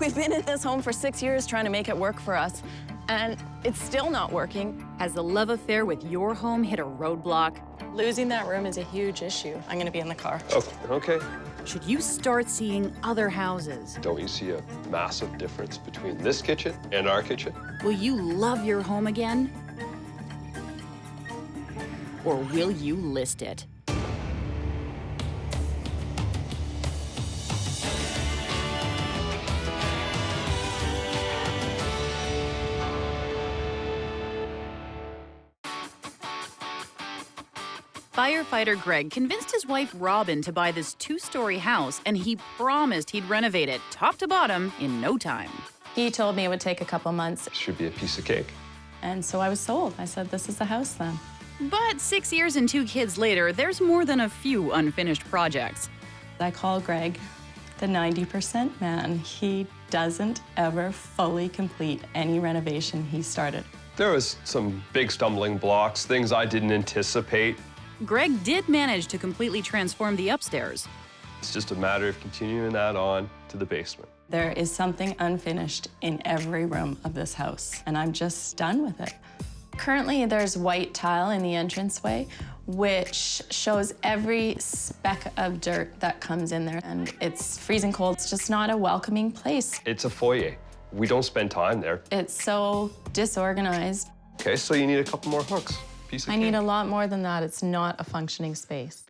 We've been in this home for 6 years trying to make it work for us, and it's still not working. Has the love affair with your home hit a roadblock? Losing that room is a huge issue. I'm gonna be in the car. Oh, okay. Should you start seeing other houses? Don't you see a massive difference between this kitchen and our kitchen? Will you love your home again? Or will you list it? Firefighter Greg convinced his wife Robin to buy this 2-story house, and he promised he'd renovate it top to bottom in no time. He told me it would take a couple months, Should be a piece of cake. and so I was sold. I said, this is the house then. But 6 years and 2 kids later, there's more than a few unfinished projects. I call Greg the 90% man. He doesn't ever fully complete any renovation he started. There was some big stumbling blocks, things I didn't anticipate. Greg did manage to completely transform the upstairs. It's just a matter of continuing that on to the basement. There is something unfinished in every room of this house, and I'm just done with it. Currently, there's white tile in the entranceway, which shows every speck of dirt that comes in there, and it's freezing cold. It's just not a welcoming place. It's a foyer. We don't spend time there. It's so disorganized. Okay, so you need a couple more hooks. Piece of I cake. need a lot more than that. It's not a functioning space.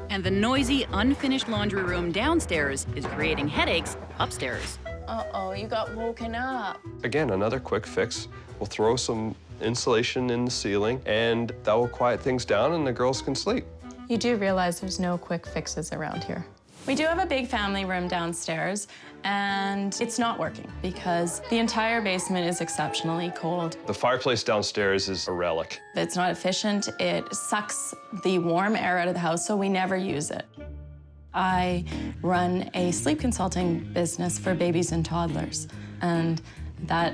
And the noisy, unfinished laundry room downstairs is creating headaches upstairs. Uh-oh, you got woken up. Again, another quick fix. We'll throw some insulation in the ceiling, and that will quiet things down, and the girls can sleep. You do realize there's no quick fixes around here. We do have a big family room downstairs, and it's not working because the entire basement is exceptionally cold. The fireplace downstairs is a relic. It's not efficient. It sucks the warm air out of the house, so we never use it. I run a sleep consulting business for babies and toddlers, and that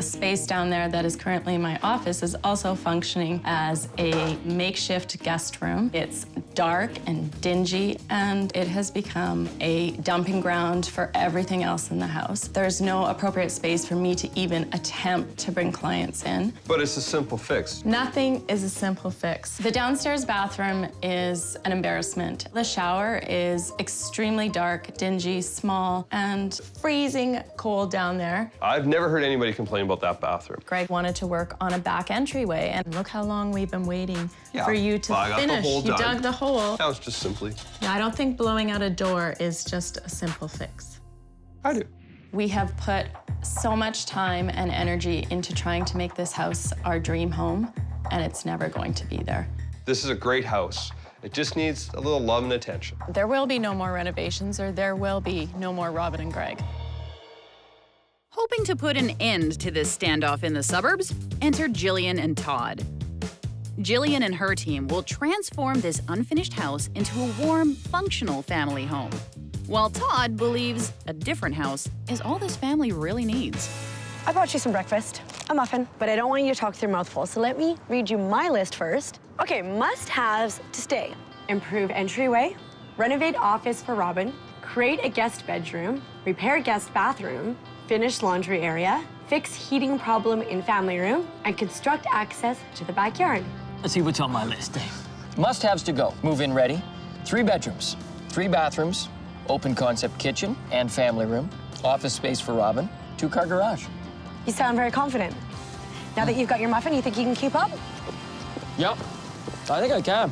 space down there that is currently in my office is also functioning as a makeshift guest room. It's dark and dingy, and it has become a dumping ground for everything else in the house. There's no appropriate space for me to even attempt to bring clients in. But it's a simple fix. Nothing is a simple fix. The downstairs bathroom is an embarrassment. The shower is extremely dark, dingy, small, and freezing cold down there. I've never heard anybody complain about that bathroom. Greg wanted to work on a back entryway, and look how long we've been waiting for you to Well, I got the finish. hole You done. dug the hole. That was just simply, Yeah, I don't think blowing out a door is just a simple fix. I do. We have put so much time and energy into trying to make this house our dream home, and it's never going to be there. This is a great house. It just needs a little love and attention. There will be no more renovations, or there will be no more Robin and Greg. Hoping to put an end to this standoff in the suburbs, enter Jillian and Todd. Jillian and her team will transform this unfinished house into a warm, functional family home, while Todd believes a different house is all this family really needs. I brought you some breakfast, a muffin, but I don't want you to talk through your mouth full, so let me read you my list first. Okay, must-haves to stay. Improve entryway, renovate office for Robin, create a guest bedroom, repair guest bathroom, finish laundry area, fix heating problem in family room, and construct access to the backyard. Let's see what's on my list, Dave. Must-haves to go. Move-in ready. 3 bedrooms, 3 bathrooms, open concept kitchen and family room, office space for Robin, 2-car garage. You sound very confident. Now that you've got your muffin, you think you can keep up? Yep, I think I can.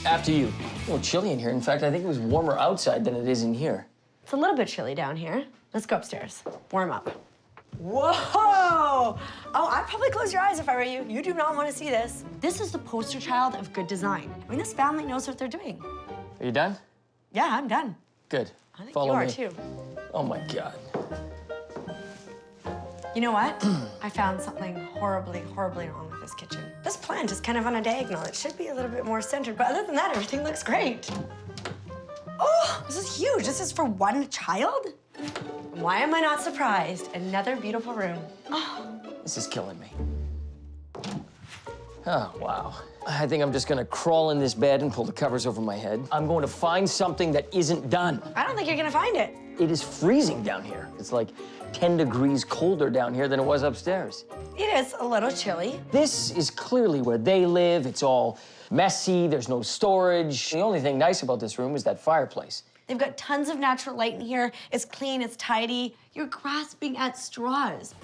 After you. Oh, chilly in here. In fact, I think it was warmer outside than it is in here. It's a little bit chilly down here. Let's go upstairs. Warm up. Whoa! Oh, I'd probably close your eyes if I were you. You do not want to see this. This is the poster child of good design. I mean, this family knows what they're doing. Are you done? Yeah, I'm done. Good. I think Follow you are, me. too. Oh, my God. You know what? I found something horribly, horribly wrong with this kitchen. This plant is kind of on a diagonal. It should be a little bit more centered, but other than that, everything looks great. Oh, this is huge. This is for one child? Why am I not surprised? Another beautiful room. Oh. This is killing me. Oh, wow. I think I'm just gonna crawl in this bed and pull the covers over my head. I'm going to find something that isn't done. I don't think you're gonna find it. It is freezing down here. It's like 10 degrees colder down here than it was upstairs. It is a little chilly. This is clearly where they live. It's all messy, there's no storage. The only thing nice about this room is that fireplace. They've got tons of natural light in here. It's clean, it's tidy. You're grasping at straws.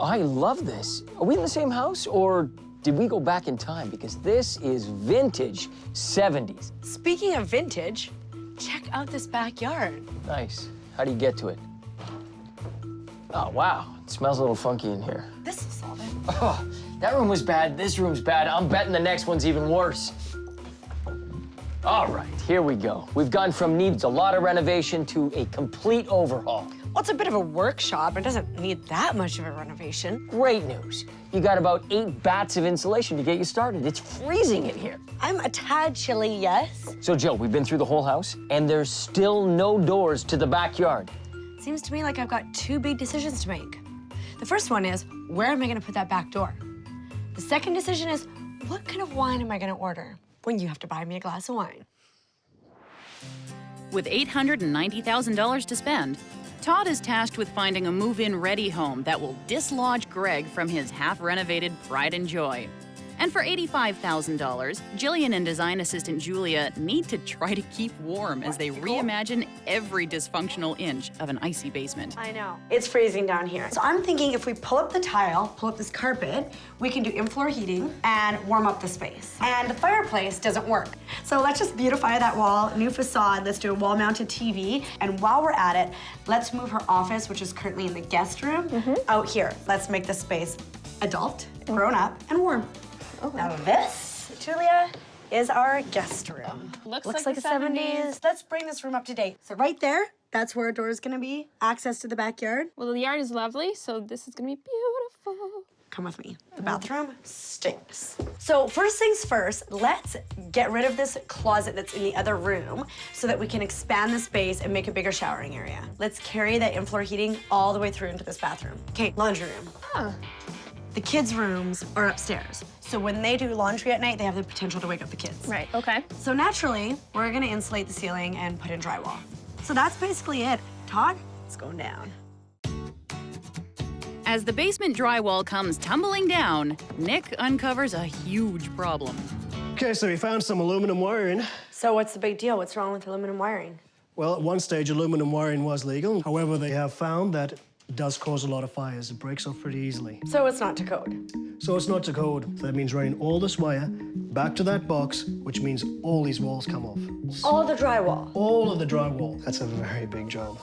I love this. Are we in the same house, or did we go back in time? Because this is vintage 70s. Speaking of vintage, check out this backyard. Nice. How do you get to it? Oh, wow. It smells a little funky in here. This will solve it. Oh, that room was bad. This room's bad. I'm betting the next one's even worse. All right, here we go. We've gone from needs a lot of renovation to a complete overhaul. Well, it's a bit of a workshop. It doesn't need that much of a renovation. Great news. You got about 8 bats of insulation to get you started. It's freezing in here. I'm a tad chilly, yes. So, Jill, we've been through the whole house, and there's still no doors to the backyard. Seems to me like I've got 2 big decisions to make. The first one is, where am I gonna put that back door? The second decision is, what kind of wine am I gonna order when you have to buy me a glass of wine? With $890,000 to spend, Todd is tasked with finding a move-in ready home that will dislodge Greg from his half-renovated pride and joy. And for $85,000, Jillian and design assistant Julia need to try to keep warm as they reimagine every dysfunctional inch of an icy basement. I know. It's freezing down here. So I'm thinking if we pull up the tile, pull up this carpet, we can do in-floor heating and warm up the space. And the fireplace doesn't work. So let's just beautify that wall, new facade, let's do a wall-mounted TV. And while we're at it, let's move her office, which is currently in the guest room, out here. Let's make the space adult, grown up, and warm. Now this, Julia, is our guest room. Looks like the the 70s. Let's bring this room up to date. So right there, that's where our door is gonna be, access to the backyard. Well, the yard is lovely, so this is gonna be beautiful. Come with me. The bathroom stinks. So first things first, let's get rid of this closet that's in the other room so that we can expand the space and make a bigger showering area. Let's carry that in-floor heating all the way through into this bathroom. Okay, laundry room. The kids' rooms are upstairs. So when they do laundry at night, they have the potential to wake up the kids. Right, okay. So naturally, we're gonna insulate the ceiling and put in drywall. So that's basically it. Todd, it's going down. As the basement drywall comes tumbling down, Nick uncovers a huge problem. Okay, so we found some aluminum wiring. So what's the big deal? What's wrong with aluminum wiring? Well, at one stage, aluminum wiring was legal. However, they have found that it does cause a lot of fires. It breaks off pretty easily. So it's not to code. So it's not to code. So that means running all this wire back to that box, which means all these walls come off. All the drywall. All of the drywall. That's a very big job.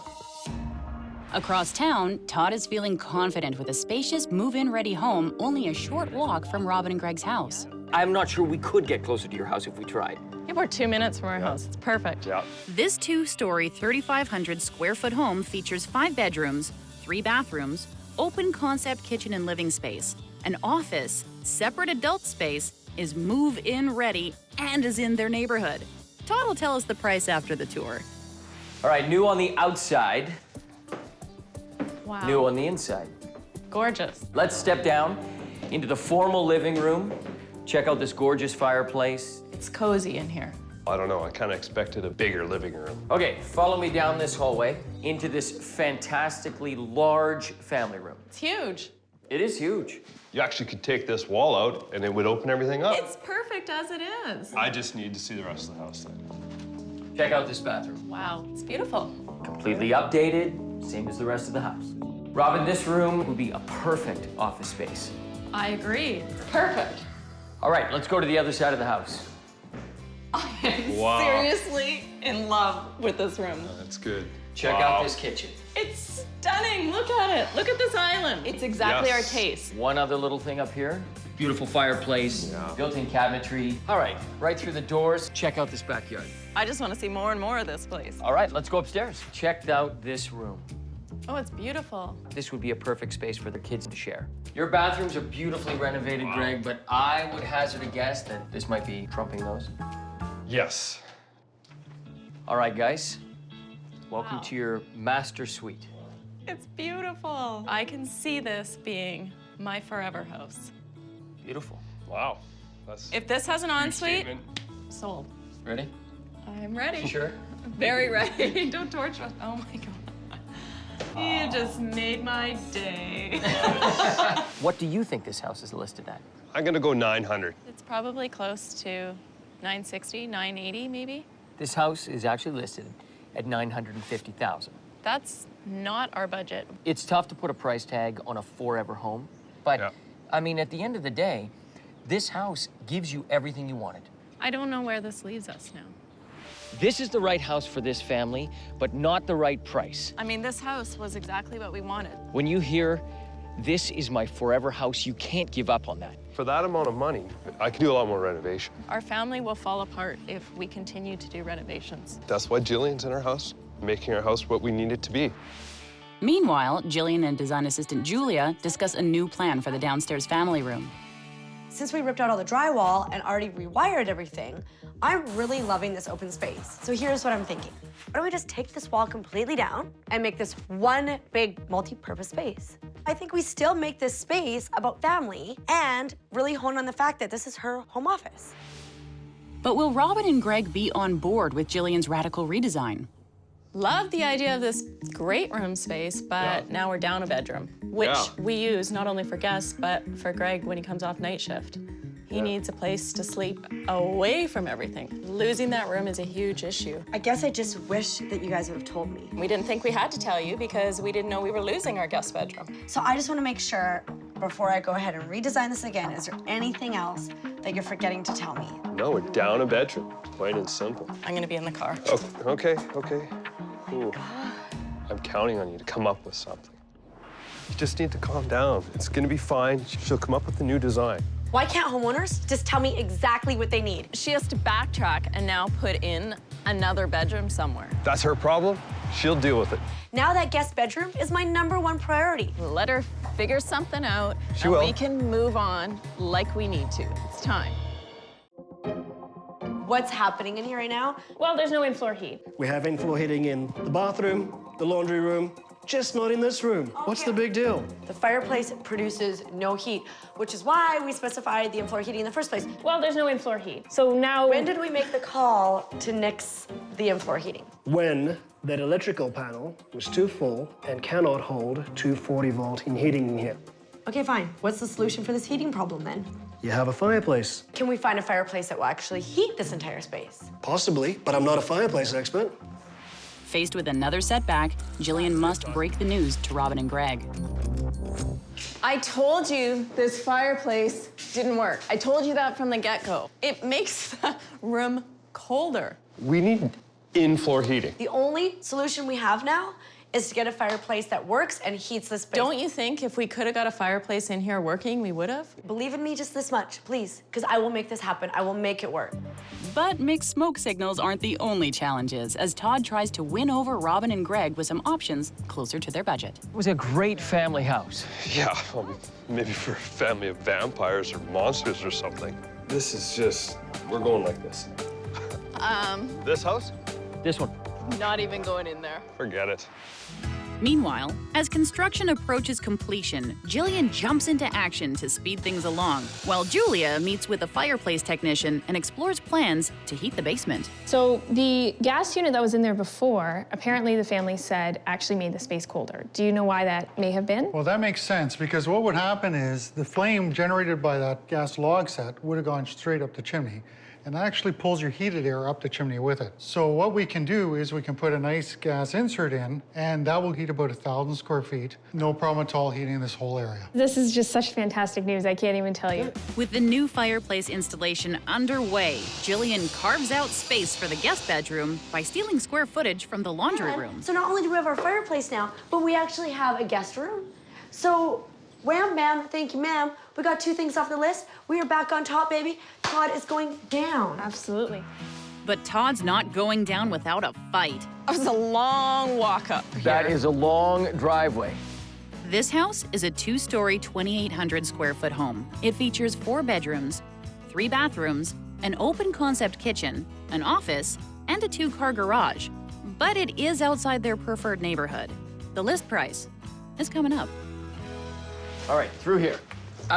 Across town, Todd is feeling confident with a spacious move-in ready home only a short walk from Robin and Greg's house. I'm not sure we could get closer to your house if we tried. Yeah, we're 2 minutes from our house. It's perfect. Yeah. This 2-story, 3,500 square foot home features 5 bedrooms, 3 bathrooms, open concept kitchen and living space, an office, separate adult space, is move-in ready, and is in their neighborhood. Todd will tell us the price after the tour. All right, new on the outside, Wow. new on the inside. Gorgeous. Let's step down into the formal living room. Check out this gorgeous fireplace. It's cozy in here. I don't know, I kind of expected a bigger living room. Okay, follow me down this hallway into this fantastically large family room. It's huge. It is huge. You actually could take this wall out and it would open everything up. It's perfect as it is. I just need to see the rest of the house then. Check out this bathroom. Wow, it's beautiful. Completely updated, same as the rest of the house. Robin, this room would be a perfect office space. I agree. It's perfect. All right, let's go to the other side of the house. I am Wow. seriously in love with this room. That's good. Check out this kitchen. It's stunning. Look at it. Look at this island. It's exactly Yes. our taste. One other little thing up here. Beautiful fireplace, built-in cabinetry. All right, right through the doors. Check out this backyard. I just want to see more and more of this place. All right, let's go upstairs. Check out this room. Oh, it's beautiful. This would be a perfect space for the kids to share. Your bathrooms are beautifully renovated, Greg, but I would hazard a guess that this might be trumping those. Yes. All right, guys. Welcome to your master suite. It's beautiful. I can see this being my forever house. Beautiful. Wow. That's If this has an a huge ensuite, statement. sold. Ready? I'm ready. Sure. Very ready. Don't torture us. Oh my God. You just made my day. What do you think this house is listed at? I'm gonna go 900. It's probably close to 960, 980 maybe. This house is actually listed at $950,000. That's not our budget. It's tough to put a price tag on a forever home, but Yeah. I mean, at the end of the day, this house gives you everything you wanted. I don't know where this leaves us now. This is the right house for this family, but not the right price. I mean, this house was exactly what we wanted. When you hear, this is my forever house, you can't give up on that. For that amount of money, I could do a lot more renovation. Our family will fall apart if we continue to do renovations. That's why Jillian's in our house, making our house what we need it to be. Meanwhile, Jillian and design assistant Julia discuss a new plan for the downstairs family room. Since we ripped out all the drywall and already rewired everything, I'm really loving this open space. So here's what I'm thinking. Why don't we just take this wall completely down and make this one big multi-purpose space? I think we still make this space about family and really hone on the fact that this is her home office. But will Robin and Greg be on board with Jillian's radical redesign? Love the idea of this great room space, but now we're down a bedroom, which we use not only for guests, but for Greg when he comes off night shift. He needs a place to sleep away from everything. Losing that room is a huge issue. I guess I just wish that you guys would have told me. We didn't think we had to tell you because we didn't know we were losing our guest bedroom. So I just want to make sure before I go ahead and redesign this again, is there anything else that you're forgetting to tell me? No, we're down a bedroom, plain and simple. I'm gonna be in the car. Oh, okay. Ooh. I'm counting on you to come up with something. You just need to calm down. It's gonna be fine. She'll come up with a new design. Why can't homeowners just tell me exactly what they need? She has to backtrack and now put in another bedroom somewhere. That's her problem. She'll deal with it. Now that guest bedroom is my #1 priority. Let her figure something out, She and will. we can move on like we need to. It's time. What's happening in here right now? Well, there's no in-floor heat. We have in-floor heating in the bathroom, the laundry room, just not in this room. What's the big deal? The fireplace produces no heat, which is why we specified the in-floor heating in the first place. Well, there's no in-floor heat. So now... When did we make the call to nix the in-floor heating? When that electrical panel was too full and cannot hold 240-volt in heating in here. Okay, fine. What's the solution for this heating problem then? You have a fireplace. Can we find a fireplace that will actually heat this entire space? Possibly, but I'm not a fireplace expert. Faced with another setback, Jillian must break the news to Robin and Greg. I told you this fireplace didn't work. I told you that from the get-go. It makes the room colder. We need in-floor heating. The only solution we have now is to get a fireplace that works and heats this space. Don't you think if we could have got a fireplace in here working, we would have? Believe in me just this much, please, because I will make this happen. I will make it work. But mixed smoke signals aren't the only challenges, as Todd tries to win over Robin and Greg with some options closer to their budget. It was a great family house. Yeah, maybe for a family of vampires or monsters or something. This is just, we're going like this. This house? This one. Not even going in there. Forget it. Meanwhile, as construction approaches completion, Jillian jumps into action to speed things along, while Julia meets with a fireplace technician and explores plans to heat the basement. So the gas unit that was in there before, apparently the family said actually made the space colder. Do you know why that may have been? Well, that makes sense, because what would happen is the flame generated by that gas log set would have gone straight up the chimney, and that actually pulls your heated air up the chimney with it. So what we can do is we can put a nice gas insert in, and that will heat about 1,000 square feet. No problem at all heating this whole area. This is just such fantastic news, I can't even tell you. With the new fireplace installation underway, Jillian carves out space for the guest bedroom by stealing square footage from the laundry room. So not only do we have our fireplace now, but we actually have a guest room. So, wham, bam, thank you, ma'am. We got 2 things off the list. We are back on top, baby. Todd is going down. Absolutely. But Todd's not going down without a fight. It was a long walk up here. That is a long driveway. This house is a 2-story, 2,800 square foot home. It features 4 bedrooms, 3 bathrooms, an open concept kitchen, an office, and a 2-car garage. But it is outside their preferred neighborhood. The list price is coming up. All right, through here.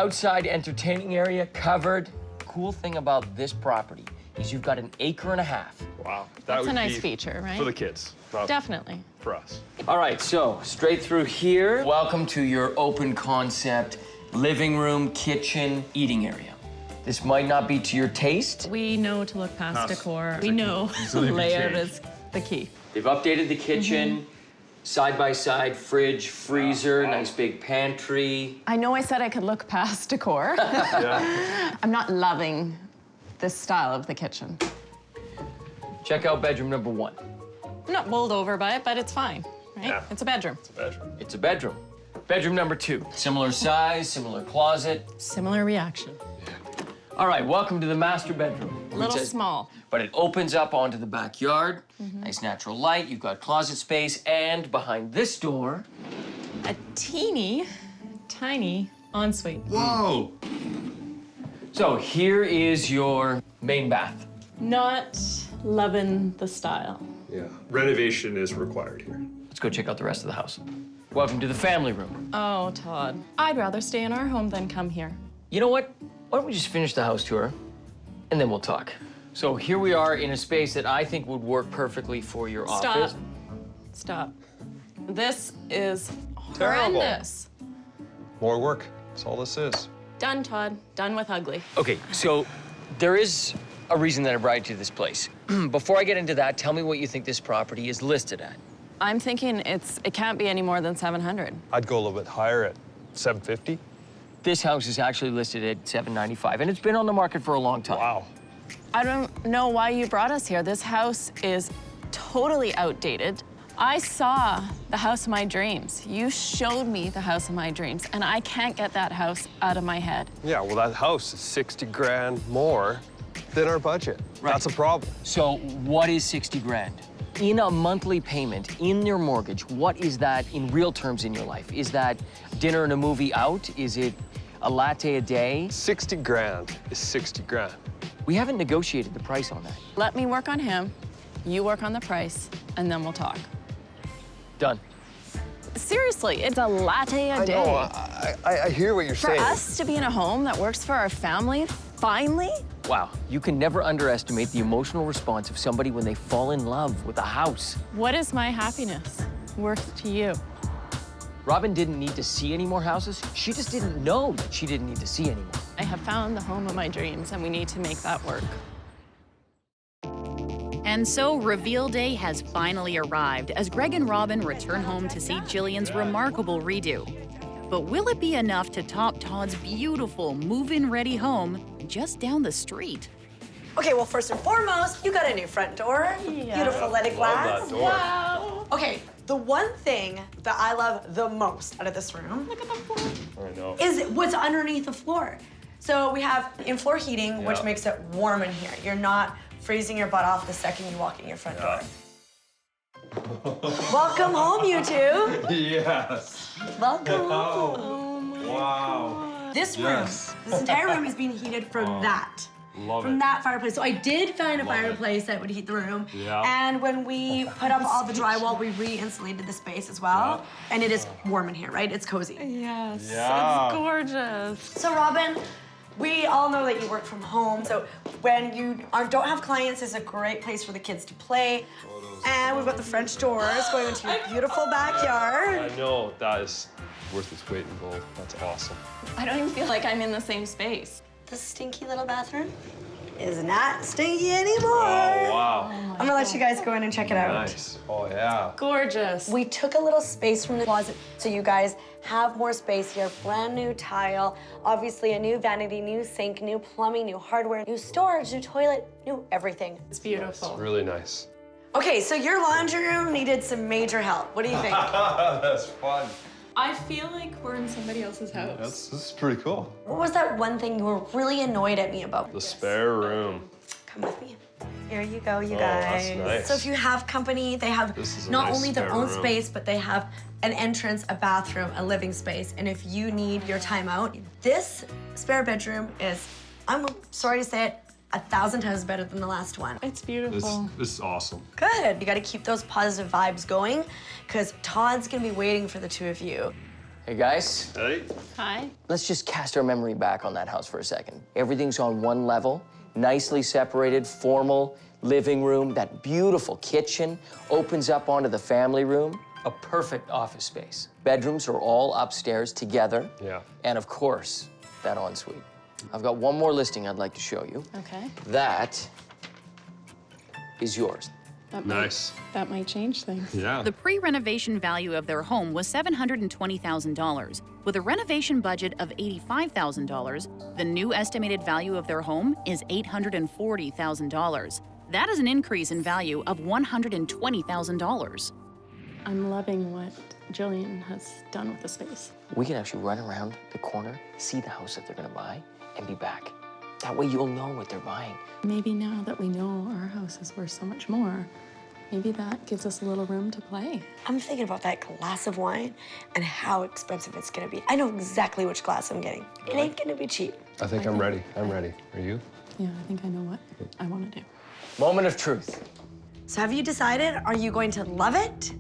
outside entertaining area covered. Cool thing about this property is you've got an acre and a half. Wow. That's a nice feature, right? For the kids. Not Definitely. for us. All right, so straight through here. Welcome to your open concept living room, kitchen, eating area. This might not be to your taste. We know to look past decor. We key. know Easily be layout changed. is the key. They've updated the kitchen, side-by-side fridge, freezer, nice big pantry. I know I said I could look past decor. Yeah. I'm not loving this style of the kitchen. Check out bedroom number 1. I'm not bowled over by it, but it's fine, right? Yeah. It's a bedroom. It's a bedroom. It's a bedroom. Bedroom number 2. Similar size, similar closet. Similar reaction. All right, welcome to the master bedroom. A little small. But it opens up onto the backyard. Nice natural light. You've got closet space, and behind this door, A teeny, tiny ensuite. Whoa! so here is your main bath. Not loving the style. Yeah. Renovation is required here. Let's go check out the rest of the house. Welcome to the family room. Oh, Todd. I'd rather stay in our home than come here. You know what? Why don't we just finish the house tour, and then we'll talk. So here we are in a space that I think would work perfectly for your office. Stop. This is Terrible. horrendous. More work. That's all this is. Done, Todd. Done with ugly. Okay, so there is a reason that I brought you to this place. Before I get into that, tell me what you think this property is listed at. I'm thinking it can't be any more than 700. I'd go a little bit higher at 750. This house is actually listed at $795, and it's been on the market for a long time. Wow. I don't know why you brought us here. This house is totally outdated. I saw the house of my dreams. You showed me the house of my dreams, and I can't get that house out of my head. Yeah, well, that house is 60 grand more than our budget. Right. That's a problem. So what is 60 grand? In a monthly payment, in your mortgage, what is that in real terms in your life? Is that dinner and a movie out? Is it a latte a day? 60 grand is 60 grand. We haven't negotiated the price on that. Let me work on him, you work on the price, and then we'll talk. Done. Seriously, it's a latte a day. I hear what you're For saying. us to be in a home that works for our family, finally? Wow, you can never underestimate the emotional response of somebody when they fall in love with a house. What is my happiness worth to you? Robin didn't need to see any more houses. She just didn't know that she didn't need to see any more. I have found the home of my dreams, and we need to make that work. And so reveal day has finally arrived as Greg and Robin return home to see Jillian's remarkable redo. But will it be enough to top Todd's beautiful move-in ready home just down the street? Okay, well, first and foremost, you got a new front door. Beautiful leaded glass. Love that door. Wow. Okay, the one thing that I love the most out of this room, look at the floor, I know. is what's underneath the floor. So we have in-floor heating, which Yeah. makes it warm in here. You're not freezing your butt off the second you walk in your front door. Welcome home, you two. Yes. Welcome home. Oh, wow. This room, Yes. this entire room is being heated from that. Love From it. that fireplace. So I did find a Love it. fireplace that would heat the room. Yeah. And when we put up all the drywall, we re-insulated the space as well. Yeah. And it is warm in here, right? It's cozy. Yes, Yeah. it's gorgeous. So Robin, we all know that you work from home. So when you don't have clients, it's a great place for the kids to play. And we've got the French doors going into your beautiful backyard. I know. That is worth its weight in gold. That's awesome. I don't even feel like I'm in the same space. The stinky little bathroom is not stinky anymore. Oh, wow. I'm gonna let you guys go in and check it out. Nice. Oh, yeah. Gorgeous. We took a little space from the closet so you guys have more space here. Brand new tile, obviously a new vanity, new sink, new plumbing, new hardware, new storage, new toilet, new everything. It's beautiful. Really nice. Okay, so your laundry room needed some major help. What do you think? That's fun. I feel like we're in somebody else's house. This is pretty cool. What was that one thing you were really annoyed at me about? The spare room. Come with me. Here you go, you Oh, guys. that's nice. So if you have company, they have This is a not nice only their spare own room. space, but they have an entrance, a bathroom, a living space. And if you need your time out, this spare bedroom is, I'm sorry to say it, 1,000 times better than the last one. It's beautiful. This is awesome. Good. You got to keep those positive vibes going because Todd's going to be waiting for the two of you. Hey, guys. Hey. Hi. Let's just cast our memory back on that house for a second. Everything's on one level, nicely separated, formal living room. That beautiful kitchen opens up onto the family room. A perfect office space. Bedrooms are all upstairs together. Yeah. And of course, that ensuite. I've got one more listing I'd like to show you. Okay. That is yours. Nice. That might change things. Yeah. The pre-renovation value of their home was $720,000. With a renovation budget of $85,000, the new estimated value of their home is $840,000. That is an increase in value of $120,000. I'm loving what Jillian has done with the space. We can actually run around the corner, see the house that they're gonna buy, and be back. That way you'll know what they're buying. Maybe now that we know our house is worth so much more, maybe that gives us a little room to play. I'm thinking about that glass of wine and how expensive it's gonna be. I know exactly which glass I'm getting. It ain't gonna be cheap. I think I'm ready. I'm ready. Are you? Yeah, I think I know what I want to do. Moment of truth. So have you decided, are you going to love it?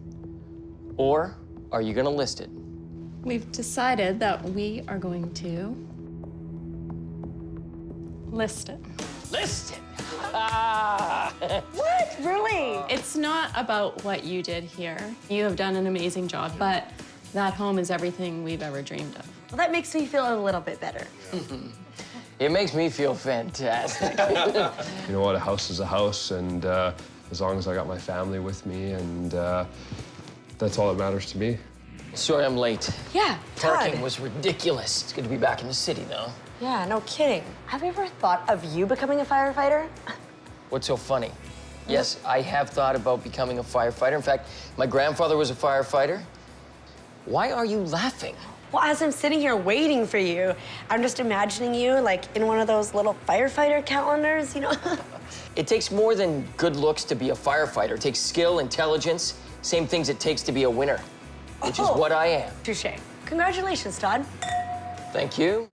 Or are you gonna list it? We've decided that we are going to list it. List it! What, really? It's not about what you did here. You have done an amazing job, but that home is everything we've ever dreamed of. Well, that makes me feel a little bit better. It makes me feel fantastic. You know what? A house is a house, and as long as I got my family with me, and that's all that matters to me. Sorry I'm late. Yeah, Parking Todd. was ridiculous. It's good to be back in the city, though. Yeah, no kidding. Have you ever thought of you becoming a firefighter? What's so funny? Yes, I have thought about becoming a firefighter. In fact, my grandfather was a firefighter. Why are you laughing? Well, as I'm sitting here waiting for you, I'm just imagining you like in one of those little firefighter calendars, you know? It takes more than good looks to be a firefighter. It takes skill, intelligence, same things it takes to be a winner, which is what I am. Touche. Congratulations, Todd. Thank you.